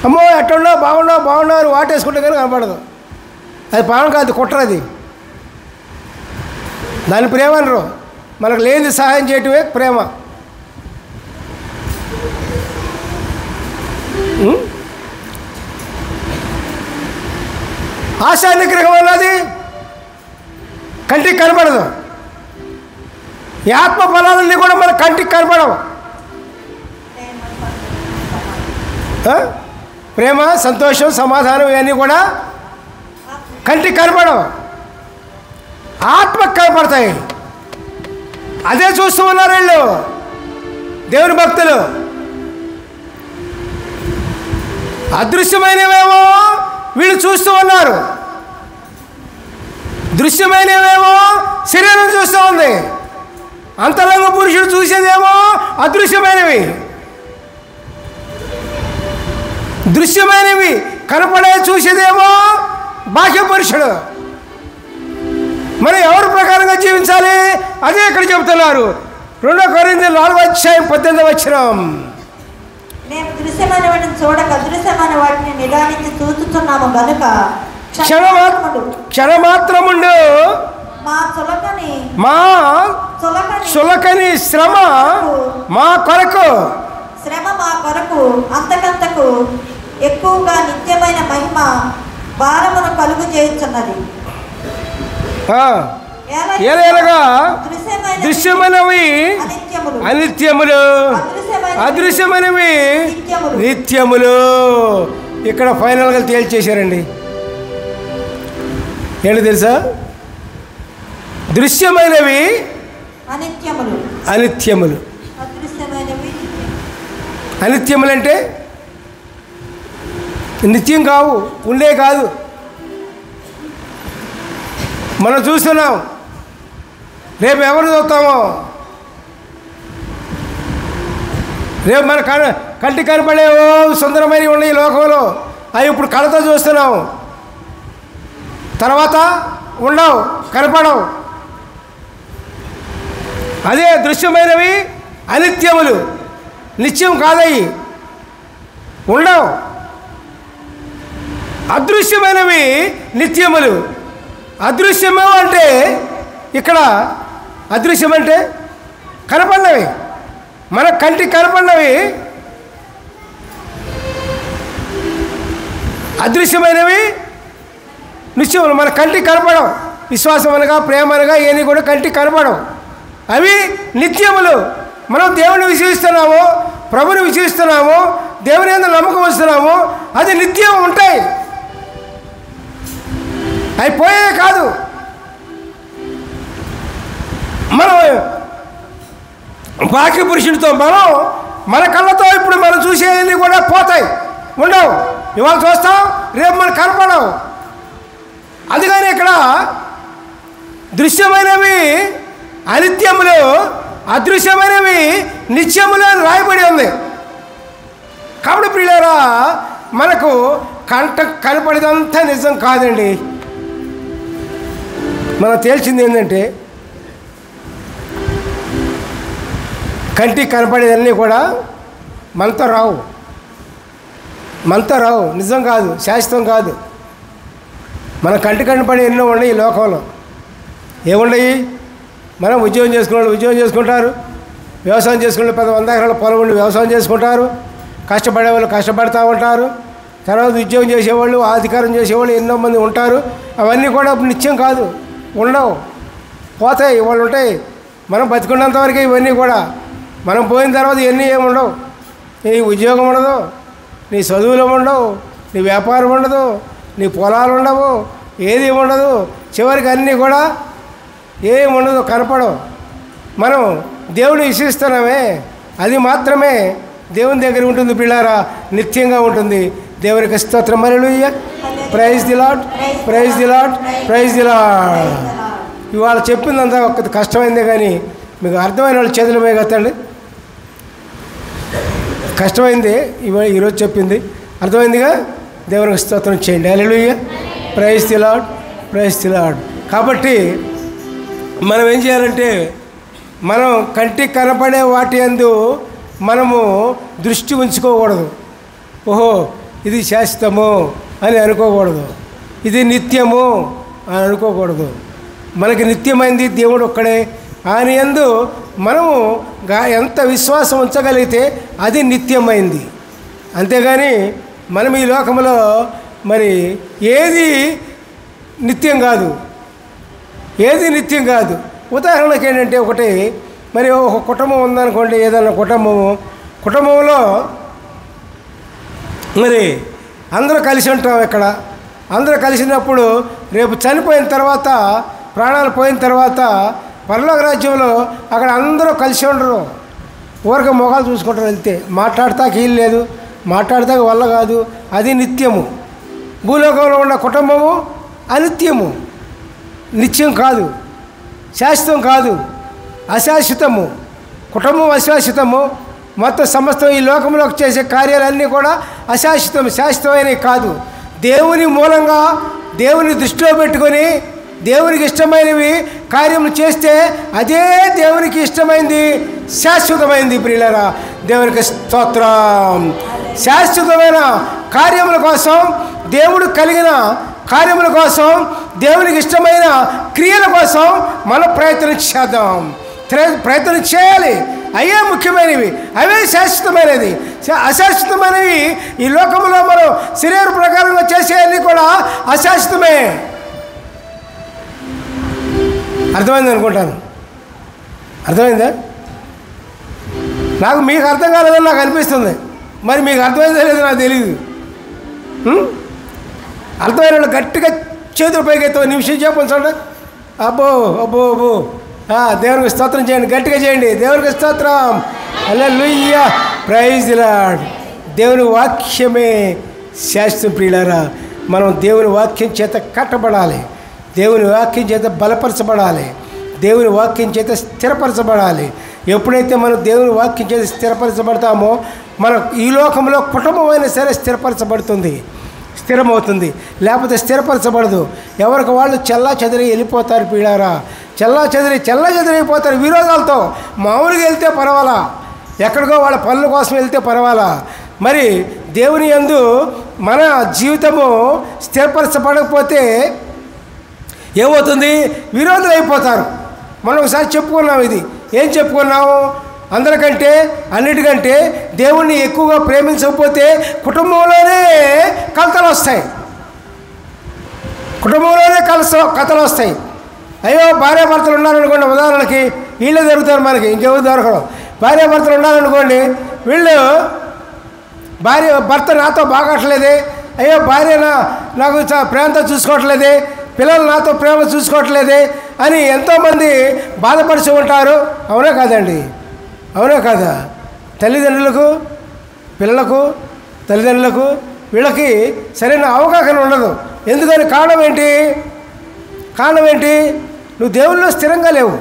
అమ్మో ఎట్టున్నా బాగున్నావు వాటేసుకుంటే కానీ కనపడదు. అది పానం కాదు, కుట్రది. దాని ప్రేమ అనరు. మనకు లేనిది సహాయం చేయటమే ప్రేమ. ఆశా నిగ్రహం అన్నది కంటికి కనపడదు. ఈ ఆత్మ ఫలాలన్నీ కూడా మన కంటికి కనపడవు. ప్రేమ, సంతోషం, సమాధానం ఇవన్నీ కూడా కంటికి కనపడవు, ఆత్మకు కనపడతాయి. అదే చూస్తూ ఉన్నారు వీళ్ళు దేవుని భక్తులు. అదృశ్యమైనవేమో వీళ్ళు చూస్తూ ఉన్నారు, దృశ్యమైనవేమో శరీరం చూస్తూ ఉంది. అంతరంగ పురుషుడు చూసేదేమో అదృశ్యమైనవి. దృశ్యమైనవి కనపడే చూసేదేమో బాహ్య పురుషుడు. మనం ఎవరి ప్రకారంగా జీవించాలి అదే ఇక్కడ చెబుతున్నారు. 2 కొరింథీయులు 4:18. మేము దృశ్యమైన వాటిని చూడక అదృశ్యమైన వాటిని నిదానించి చూస్తున్నాము గనుక క్షణమాత్రముండు మా చులకని శ్రమ మా కొరకు అంతకంతకు ఎక్కువగా నిత్యమైన మహిమ భారమును కలుగు చేయుచున్నది. ఏలగా దృశ్యమైనవి అనిత్యములు, అదృశ్యమైనవి నిత్యములు. ఇక్కడ ఫైనల్గా తేల్చేశారండి. ఏంటి తెలుసా? దృశ్యమైనవి అనిత్యములు. అనిత్యములు అంటే నిత్యం కావు, ఉండే కాదు. మనం చూస్తున్నాం, రేపు ఎవరు చూస్తామో, రేపు మన కంటి కనపడేవో సుందరమైనవి ఉన్నాయి ఈ లోకంలో, అవి ఇప్పుడు కళ్ళతో చూస్తున్నాం, తర్వాత ఉండవు, కనపడవు. అదే దృశ్యమైనవి అనిత్యములు, నిత్యం కాదయి, ఉండవు. అదృశ్యమైనవి నిత్యములు. అదృశ్యము అంటే ఇక్కడ అదృశ్యం అంటే కనపడినవి, మన కంటికి కనపడినవి. అదృశ్యమైనవి నిత్యములు మన కంటికి కనపడవు. విశ్వాసం అనగా ప్రేమ అనగా ఏమి కూడా కంటికి కనపడవు, అవి నిత్యములు. మనం దేవుని విశ్వసిస్తున్నాము, ప్రభుని విశ్వసిస్తున్నాము, దేవుని యందు నమ్మకం వస్తున్నాము, అది నిత్యం ఉంటాయి, అవి పోయే కాదు. మనం బాహ్య పురుషుడితో మన కళ్ళతో ఇప్పుడు మనం చూసేవన్నీ కూడా పోతాయి, ఉండవు. ఇవాళ చూస్తాం, రేపు మనకు కనపడవు. అందుకని ఇక్కడ దృశ్యమైనవి అనిత్యములు, అదృశ్యమైనవి నిత్యములు అని రాయబడి ఉంది. కాబట్టి ప్రియులారా, మనకు కనపడేదంతా నిజం కాదండి. మనం తేల్చింది ఏంటంటే కంటికి కనపడేదన్నీ కూడా మనతో రావు, నిజం కాదు, శాశ్వతం కాదు. మన కంటి కనపడే ఎన్నో ఉన్నాయి ఈ లోకంలో. ఏమున్నాయి? మనం ఉద్యోగం చేసుకునే వాళ్ళు ఉద్యోగం చేసుకుంటారు, వ్యవసాయం చేసుకునే 100 ఎకరాల పొలం ఉండి వ్యవసాయం చేసుకుంటారు, కష్టపడే వాళ్ళు కష్టపడుతూ ఉంటారు, తర్వాత ఉద్యోగం చేసేవాళ్ళు అధికారం చేసేవాళ్ళు ఎన్నో మంది ఉంటారు. అవన్నీ కూడా నిత్యం కాదు, ఉండవు, పోతాయి, వాళ్ళు ఉంటాయి. మనం బతికున్నంతవరకు ఇవన్నీ కూడా, మనం పోయిన తర్వాత ఇవన్నీ ఏమి ఉండవు. నీ ఉద్యోగం ఉండదు, నీ చదువులు ఉండవు, నీ వ్యాపారం ఉండదు, నీ పొలాలు ఉండవు, ఏది ఉండదు. చివరికి అన్నీ కూడా ఏమి ఉండదు, కనపడవు. మనం దేవుని విశ్వసిస్తున్నామే, అది మాత్రమే దేవుని దగ్గర ఉంటుంది పిల్లారా, నిత్యంగా ఉంటుంది. దేవునికి స్తోత్రం. హల్లెలూయా. Praise the lord, praise the lord, praise the lord. ఇవాళ చెప్పిందంతా ఒక కష్టమైందే, కానీ మీకు అర్థమైన వాళ్ళు చేతులు మీద కత్తండి. కష్టమైంది ఈరోజు చెప్పింది, అర్థమైందిగా. దేవునికి స్తోత్రం చేయండి. హల్లెలూయా. Praise the lord, praise the lord. కాబట్టి మనం ఏం చేయాలంటే, మనం కంటికి కనపడే వాటి యందు మనము దృష్టి ఉంచుకోకూడదు. ఓహో ఇది శాశ్వతము అని అనుకోకూడదు, ఇది నిత్యము అని అనుకోకూడదు. మనకి నిత్యమైంది దేవుడు ఒక్కడే. ఆయన యందు మనము ఎంత విశ్వాసం ఉంచగలిగితే అది నిత్యమైంది. అంతేగాని మనం ఈ లోకంలో మరి ఏది నిత్యం కాదు, ఏది నిత్యం కాదు. ఉదాహరణకి ఏంటంటే, ఒకటి మరి ఒక కుటుంబం ఉందనుకోండి, ఏదైనా కుటుంబంలో మరి అందరూ కలిసి ఉంటాం. ఇక్కడ అందరూ కలిసినప్పుడు రేపు చనిపోయిన తర్వాత, ప్రాణాలు పోయిన తర్వాత పరలోక రాజ్యంలో అక్కడ అందరూ కలిసి ఉండరు, ఊరికే మొఖాలు చూసుకుంటారు వెళ్తే. మాట్లాడతాకి వీలు లేదు, మాట్లాడతాకి వల్ల కాదు. అది నిత్యము. భూలోకంలో ఉన్న కుటుంబము అనిత్యము, నిత్యం కాదు, శాశ్వతం కాదు, అశాశ్వతము. కుటుంబం అశాశ్వతము. మొత్తం సమస్తం ఈ లోకంలోకి చేసే కార్యాలన్నీ కూడా అశాశ్వతం, శాశ్వతమైనవి కాదు. దేవుని మూలంగా దేవుని దృష్టిలో పెట్టుకొని దేవునికి ఇష్టమైనవి కార్యములు చేస్తే అదే దేవునికి ఇష్టమైంది, శాశ్వతమైంది. ప్రియులారా, దేవునికి స్తోత్రం. శాశ్వతమైన కార్యముల కోసం, దేవుడు కలిగిన కార్యముల కోసం, దేవునికి ఇష్టమైన క్రియల కోసం మనం ప్రయత్నం చేద్దాం. ప్రయత్నం చేయాలి. అవే ముఖ్యమైనవి, అవే శాశ్వతమైనది. అశాశ్వతమైనవి ఈ లోకంలో మనం శరీర ప్రకారంగా చేసేవన్నీ కూడా అశాశ్వతమే. అర్థమైంది అనుకుంటాను. అర్థమైందా? మీకు అర్థం కాలేదని నాకు అనిపిస్తుంది. మరి మీకు అర్థమైందో లేదో నాకు తెలియదు. అర్థమైన వాళ్ళు గట్టిగా చేతులు పైకి ఎత్తే నిమిషం చెప్పండి చూడండి. అబ్బో అబ్బో అబ్బో, దేవునికి స్తోత్రం చేయండి, గట్టిగా చేయండి. దేవునికి స్తోత్రం, హల్లెలూయా, ప్రైజ్ ది లార్డ్. దేవుని వాక్యమే శాశ్వతం. ప్రియులారా, మనం దేవుని వాక్యం చేత కట్టబడాలి, దేవుని వాక్యం చేత బలపరచబడాలి, దేవుని వాక్యం చేత స్థిరపరచబడాలి. ఎప్పుడైతే మనం దేవుని వాక్యం చేత స్థిరపరచబడతామో మన ఈ లోకంలో కుటుంబం అయినా సరే స్థిరపరచబడుతుంది, స్థిరమవుతుంది. లేకపోతే స్థిరపరచబడదు. ఎవరికి వాళ్ళు చెల్లా చెదిరి వెళ్ళిపోతారు. పీడారా, చెల్లా చెదిరైపోతారు విరోధాలతో. మామూలుగా వెళ్తే పర్వాలా, ఎక్కడికో వాళ్ళ పనుల కోసం వెళ్తే పర్వాలా. మరి దేవుని యందు మన జీవితము స్థిరపరచబడకపోతే ఏమవుతుంది? విరోధులు అయిపోతారు. మనం ఒకసారి చెప్పుకున్నాం. ఇది ఏం చెప్పుకున్నాము? అందరికంటే అన్నిటికంటే దేవుణ్ణి ఎక్కువగా ప్రేమించకపోతే కుటుంబంలోనే కలతలు వస్తాయి. కుటుంబంలోనే కథలు వస్తాయి. అయ్యో, భార్యాభర్తలు ఉన్నారనుకోండి, ఉదాహరణకి వీళ్ళే దొరుకుతారు మనకి, ఇంకెవరు దొరకరు. భార్యాభర్తలు ఉన్నారనుకోండి, వీళ్ళు భర్త నాతో బాగట్లేదే, అయ్యో భార్య నాకు ప్రేమతో చూసుకోవట్లేదే, పిల్లలు నాతో ప్రేమ చూసుకోవట్లేదే అని ఎంతోమంది బాధపడుతూ ఉంటారు. అవునా కాదండి? అవునా కాదా? తల్లిదండ్రులకు, పిల్లలకు, తల్లిదండ్రులకు వీళ్ళకి సరైన అవగాహన ఉండదు. ఎందుకని? కారణం ఏంటి? నువ్వు దేవుళ్ళలో స్థిరంగా లేవు.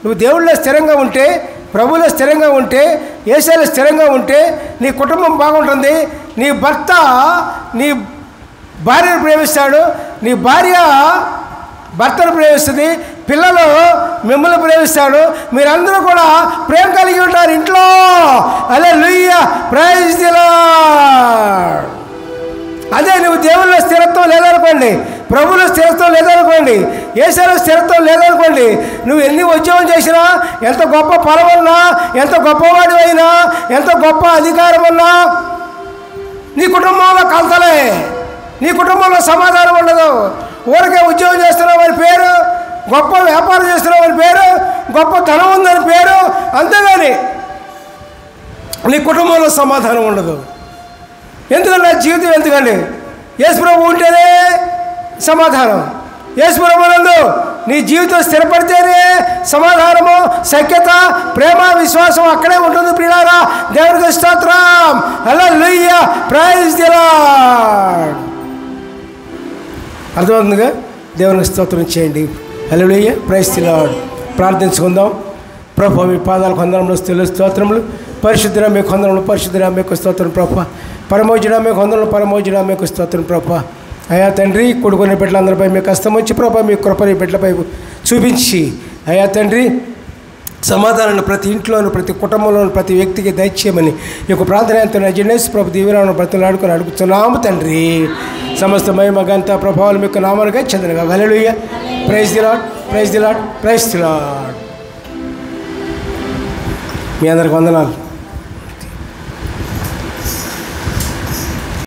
నువ్వు దేవుళ్ళలో స్థిరంగా ఉంటే, ప్రభువులో స్థిరంగా ఉంటే, యేసులో స్థిరంగా ఉంటే నీ కుటుంబం బాగుంటుంది. నీ భర్త నీ భార్యను ప్రేమిస్తాడు, నీ భార్య భర్తను ప్రేమిస్తుంది, పిల్లలు మిమ్మల్ని ప్రేమిస్తాడు. మీరందరూ కూడా ప్రేమ కలిగి ఉంటారు ఇంట్లో. హల్లెలూయా, ప్రైజ్ ది లార్డ్. అదే నువ్వు దేవుళ్ళలో స్థిరత్వం లేదనుకోండి, ప్రభువులో స్థిరత్వం లేదనుకోండి, యేసులో స్థిరత్వం లేదనుకోండి, నువ్వు ఎన్ని ఉద్యోగం చేసినా, ఎంత గొప్ప పొలం ఉన్నా, ఎంత గొప్పవాడు అయినా, ఎంత గొప్ప అధికారం ఉన్నా, నీ కుటుంబంలో కలతలే, నీ కుటుంబంలో సమాధానం ఉండదు. ఊరికే ఉద్యోగం చేస్తున్నావు అని పేరు, గొప్ప వ్యాపారం చేస్తున్నావు అని పేరు, గొప్ప ధనం ఉందని పేరు, అంతేగాని నీ కుటుంబంలో సమాధానం ఉండదు. ఎందుకంటే నా జీవితం ఎందుకండి? యేసు ప్రభు ఉంటేనే సమాధానం. యేసు ప్రభు నందు నీ జీవితం స్థిరపడితేనే సమాధానము, సఖ్యత, ప్రేమ, విశ్వాసం అక్కడే ఉంటుంది. ప్రియులారా, దేవునికి స్తోత్రం, హల్లెలూయా, ప్రైజ్ ది లార్డ్. అర్థమవుతుందిగా? దేవునికి స్తోత్రం చేయండి. హల్లెలూయా, ప్రైజ్ ది లార్డ్. ప్రార్థించుకుందాం. ప్రభు, మీ పాదాలకు వందనములు, స్తుతులు, స్తోత్రములు. పరిశుద్ధుడా మీకు వందనములు, పరిశుద్ధుడా మీకు స్తోత్రం ప్రభు. పరమోజుడా మీకు వందనములు, పరమోజుడా మీకు స్తోత్రం ప్రభు. అయా తండ్రి, కూడుకునే బిడ్డలందరిపై మీకు హస్తం వచ్చి ప్రభు మీ కృపని బిడ్డలపై చూపించి, అయా తండ్రి, సమాధానాన్ని ప్రతి ఇంట్లోనూ, ప్రతి కుటుంబంలోనూ, ప్రతి వ్యక్తికి దయచేయమని ఈ యొక్క ప్రార్థన ఎంతో నజరేసు ప్రభు దీవెనలను బ్రతులాడుకొని అడుగుతున్నాము తండ్రి. సమస్త మహిమ ఘనత ప్రభావాలు మీకు నామాలుగా చెందినగా. హల్లెలూయా, praise the lord, praise the lord, praise the lord. మీ అందరికి వందనాలు.